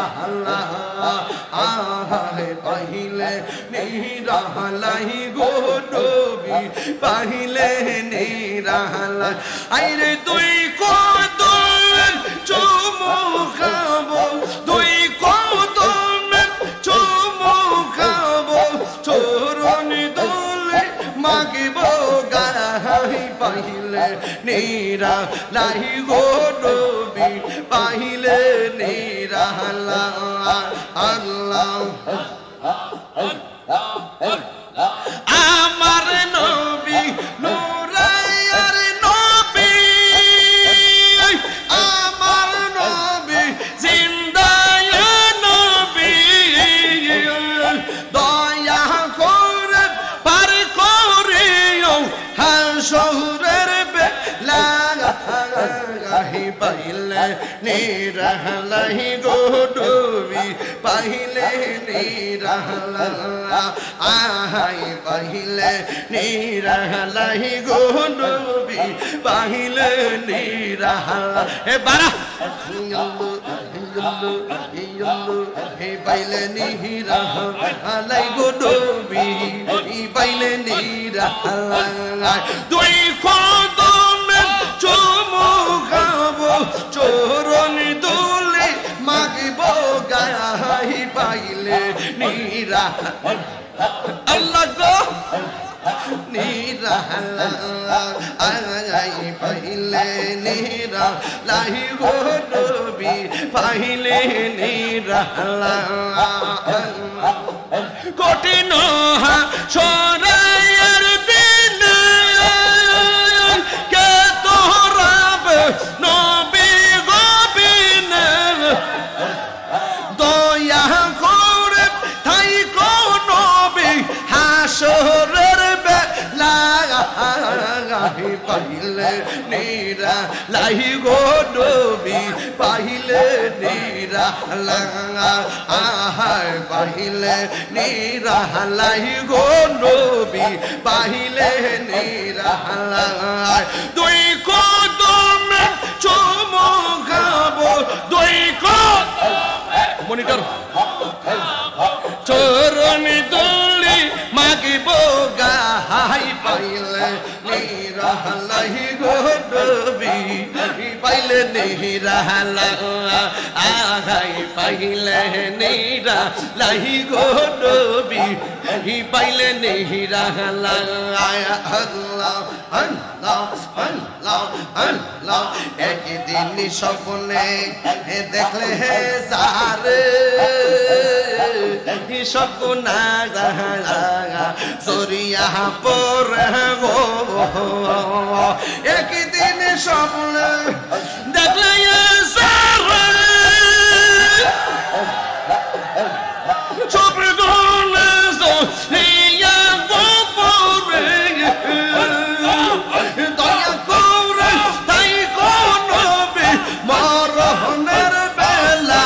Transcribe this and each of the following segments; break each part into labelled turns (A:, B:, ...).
A: নিরালা আহারে পাইলে নিরালাই গো নবী পাইলে নিরালা আইরে তুই কদম চুমু খাবো তুই কদম চুমু খাবো চরণ দোলে মাগিব গাই পাইলে নিরালাই গো নবী পাইলে নিরালা আল্লাহ আমার নবী নূরায়ার নবী আমার নবী জিন্দায় নবী দয়া করে পার করিও হাসরের বেলা পাইলে নিরালাই গো নবী পাইলে নিরালা আহাই পাইলে নিরালাই গো নবী পাইলে নিরালা এ বারা হে পাইলে নিরালাই গো নবী পাইলে নিরালা দুই কদম চুমু খাবো চরণ দোলে মাগিব গাই পাইলে নিরা আল্লাহ গো নিরালা আই পাইলে নিরালাই গো নবী পাইলে নিরালা কঠিন হাসরের দিন কে তোরাবে নবী গোবিন দয়া করে তাই কো নবী হাসরের বেলা পাইলে নিরালাই গো নবী পাইলে নিরালা আহার পাইলে নিরালাই গো নবী পাইলে নিরালা দুই কদম চুমু খাবো দুই কদম মনিটর চরণ দোলে মাগিব গাই পাইলে নিরালাই গো নবী পাইলে নিরালা আহাই পাইলে নিরালাই গো নবী পাইলে নিরালা আল্লাহ আল্লাহ আল্লাহ আল্লাহ একদিন স্বপ্নে দেখলে যারে স্বপ্না জরিয়া পরে গো একদিন স্বপ্ন দেখলে চোপে গোলে জরিয়া পরে দয়া করে তাই কোন মরণের বেলা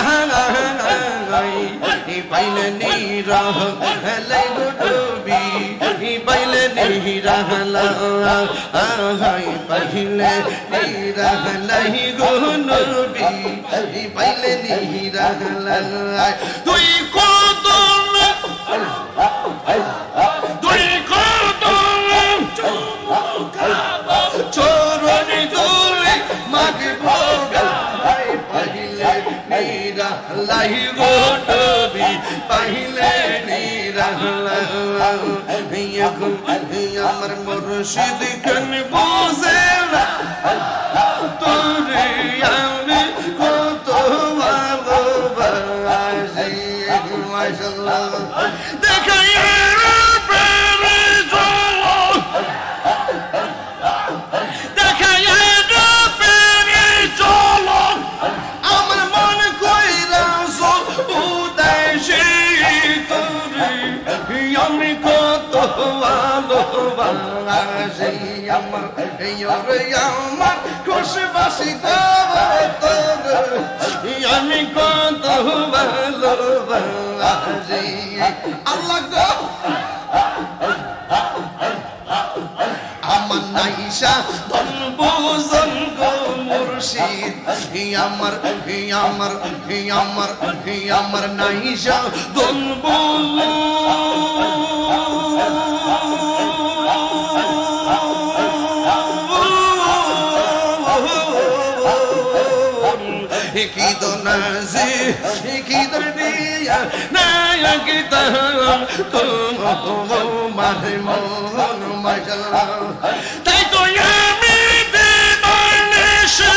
A: পাইলে নিরালাই গো নবী পাইলে নিরালা আহাই পাইলে নিরালাই গো নবী পাইলে নিরালা তুই কদম তুই কদম চরণ দোলে মাগিব গাই পাইলে নিরালাই গো নবী পাইলে নিরালা আমার মুর্শিদ কেন বুঝে না তোরে আমি কত ভালোবাসি মাশাআল্লাহ দেখাই প্রেমে চলো দেখাই প্রেমে চলো আমার মন কইরা উদাসী তোরে আমি কত ভালোবাসি আমার আমার খুশবাসি আমি কত ভালোবাসি আল্লাহ গো আমার নাইশা ধন বুঝন গো মুর্শিদ আমার নাইশা দনবু কি তো নাজি কি তো দিয়া না কি তো তোমার মন মাশাআল্লাহ তাই তো আমি দেবানিশি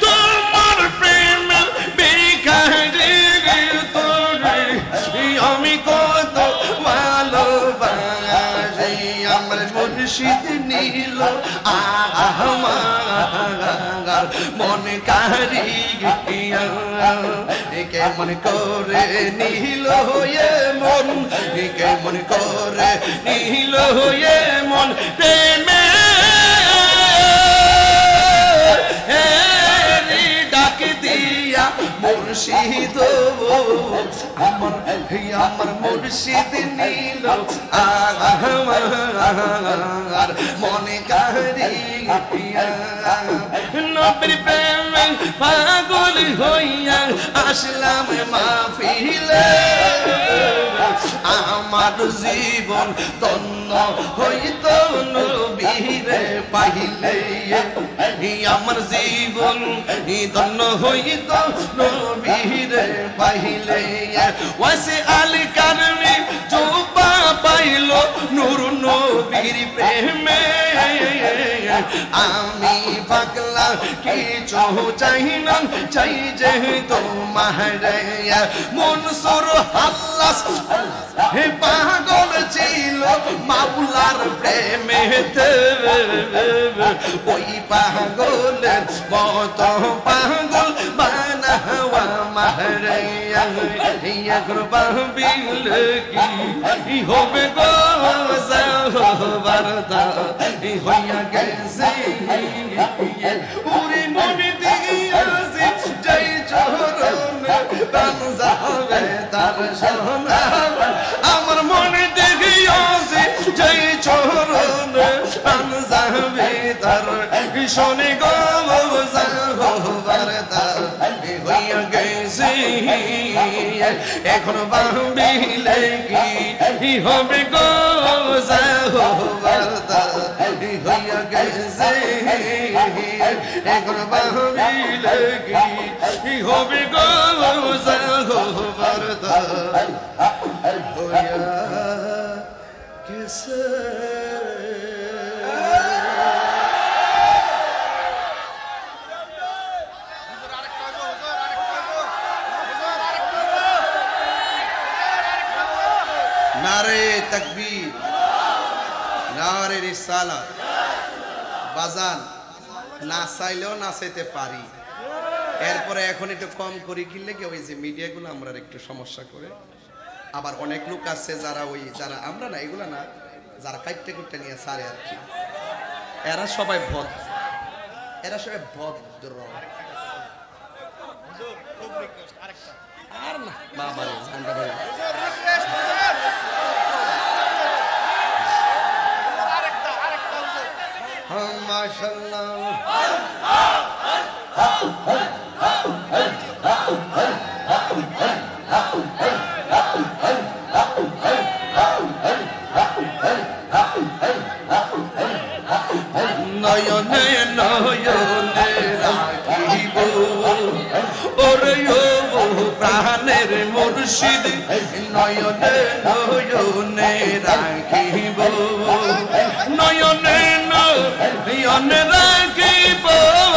A: তোমার প্রেম বিকারে তোরে আমি কত ভালোবাসি আমার মুর্শিদ নীল আমার মন কারিয়া কেমন করে নীল হয়ে মন কেমন করে নীল হয়ে মন প্রেমে ডাক দিয়া মুর্শিদ আমার মুর্শিদ নীল আমার মনে কারিয়া নবীর প্রেমে পাগল হইয়া আসলাম মাহফিলে আমার জীবন ধন্য হইত নবীরে পাইলে আমার জীবন ধন্য হইত নবীরে পাইলে ওয়াসে আলী কারমি জোবা পাইল নূর নবীর প্রেমে আমি পাগলা কিছু চাই না চাই যে তোমার মনসুর হাল্লাস হে পাগল ছিল মাওলার প্রেমেতে ওই পাগলের মত পাগল বানাওয়া মাহারায়া এখন ভাবিল কি হবে গো বারদা হইয়া গেছে উরি মনে দিয়াছে জয় চরণ বান যাবে তার সোনা আমার মনে দেখিয়াছে জয় চরণ বান যাবে তার শোনে গো বারদা হইয়া গেছে এখন ভাবিলে কি হবে গো বারদা হইয়া গেছে এখন ভাবিলে কি হবে গো বারদা হইয়া গেছে নারে তাকবীর নারে রিসালাত বাজান না চাইলেও নাচাইতে পারি এরপরে এখন একটু কম করি কিনলে কি ওই যে মিডিয়াগুলো আমরা একটু সমস্যা করে আবার অনেক লোক আছে যারা আমরা না এগুলা না যারা কাইটে কুটে নিয়ে সারে আর কি এরা সবাই ভদ্র আর না বাবারে জানতে ভাই মাশাআল্লাহ নয়নে নয়নে রাখিব ওরে ও প্রাণের মুর্শিদ নয়নে নয়নে রাখিব নয়নে নয়নে রাখিব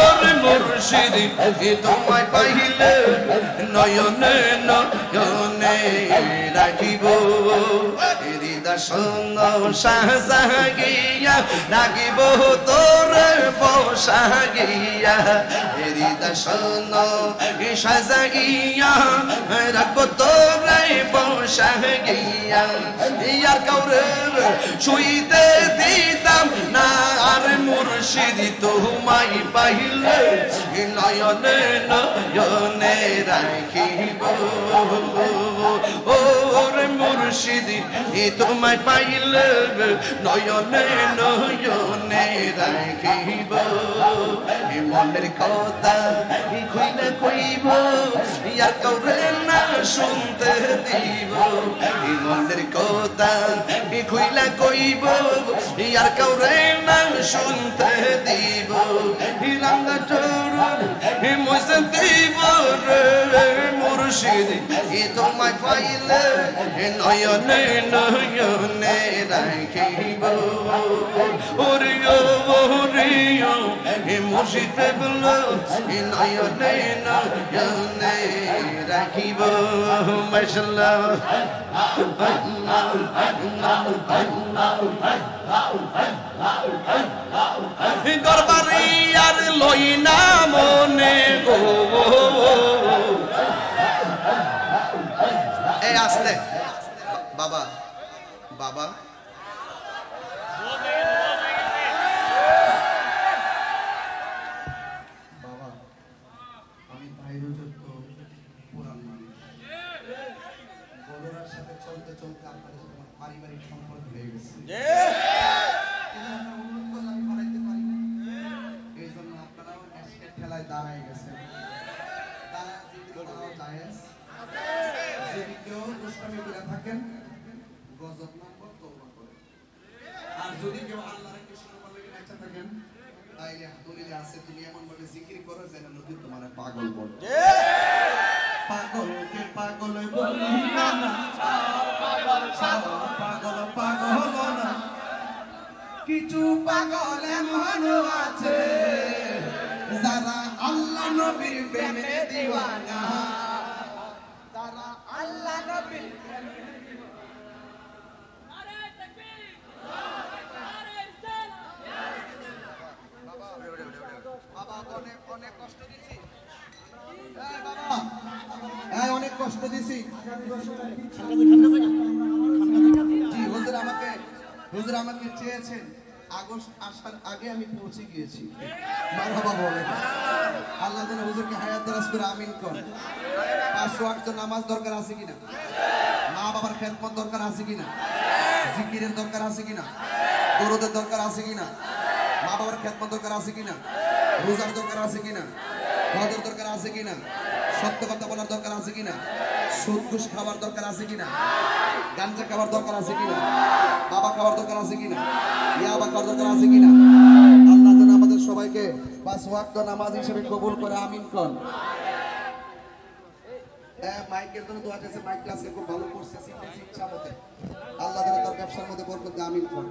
A: ওরে মুর্শিদ তোমায় পাইলে নয়নে নয়নে রাখিব হৃদয় সাজাগিয়া রাখিব তোর সাগিয়া হৃদয় শোনো সাজাইয়া রাখবো তোরাই বসাগিয়া ইয়ার কাউরে শুইতে দিতাম না আর মুর্শিদ তোমায় পাইলে নয়নে নয়নে রাখিব ওরে মুর্শিদ তোমায় পাইলে নয়নে নয়নে রাখিব মনের কথা কইলে কইব ইয়ার কাউরে না শুনতে দিব মনের কথা কইলে কইব ইয়ার কাউরে না শুনতে দিব হিলাঙ্গা চরণ মজা দিব রে মুর্শিদ তোমায় পাইলে নয়নে নয়নে রাখিব ওরে ও মুর্শিদ বলো নয়নে নয়নে রাখিব মাশাআল্লাহ দরবারে আর লই না মনে গো এই আসতে বাবা বাবা পারিবারিক সম্পর্ক হয়ে গেছে এই জন্য আপনারাও আজকের খেলায় দাঁড়ায় গেছেন যদি কেউ দুষ্টামি করে থাকেন গজব নম্বর তওবা করেন আর যদি কেউ আল্লাহর কৃষ্ণ বলে নাচা থাকেন তাইলে দলিলে আছে তুমি এমন ভাবে জিকির করো যেন নদী তোমার পাগল বলে পাগলকে পাগল বলি না পাগল পাগল না কিছু পাগল এমন আছে যারা আল্লাহ নবীর প্রেমে দিওয়ানা যারা আল্লাহ নবীর প্রেমে নারে তাকবীর নারে সালাম বাবা অনেক অনেক কষ্ট দিছি বাবা অনেক কষ্ট দিছি জি হুজুর আমাকে চেয়েছেন আগস্ট আসার আগে আমি পৌঁছে গিয়েছি মারহাবা বলে আল্লাহ যেন হুজুরকে হায়াত দারাজ করে আমিন করেন 5 ওয়াক্ত নামাজ দরকার আছে কিনা মা বাবার খেদমত দরকার আছে কিনা জিকিরের দরকার আছে কিনা দরুদের দরকার আছে কিনা মা বাবার খেদমত দরকার আছে কিনা রোজার দরকার আছে কিনা হজের দরকার আছে কিনা সত্য কথা বলার দরকার আছে কিনা সুদ ঘুষ খাওয়ার দরকার আছে কিনা গাঞ্জা খাওয়ার দরকার আছে কিনা বাবা খাওয়ার দরকার আছে কিনা ইয়াবা খাওয়ার দরকার আছে কিনা আল্লাহ যেন আমাদের সবাইকে 5 ওয়াক্ত নামাজ হিসেবে কবুল করে আমিন কোন মাইকের জন্য দোয়া চাইছে মাইক ক্লাসকে খুব ভালো করছে শিখেছি ইচ্ছা মতে আল্লাহ যেন তার ব্যবসার মধ্যে বরকত আমিন কোন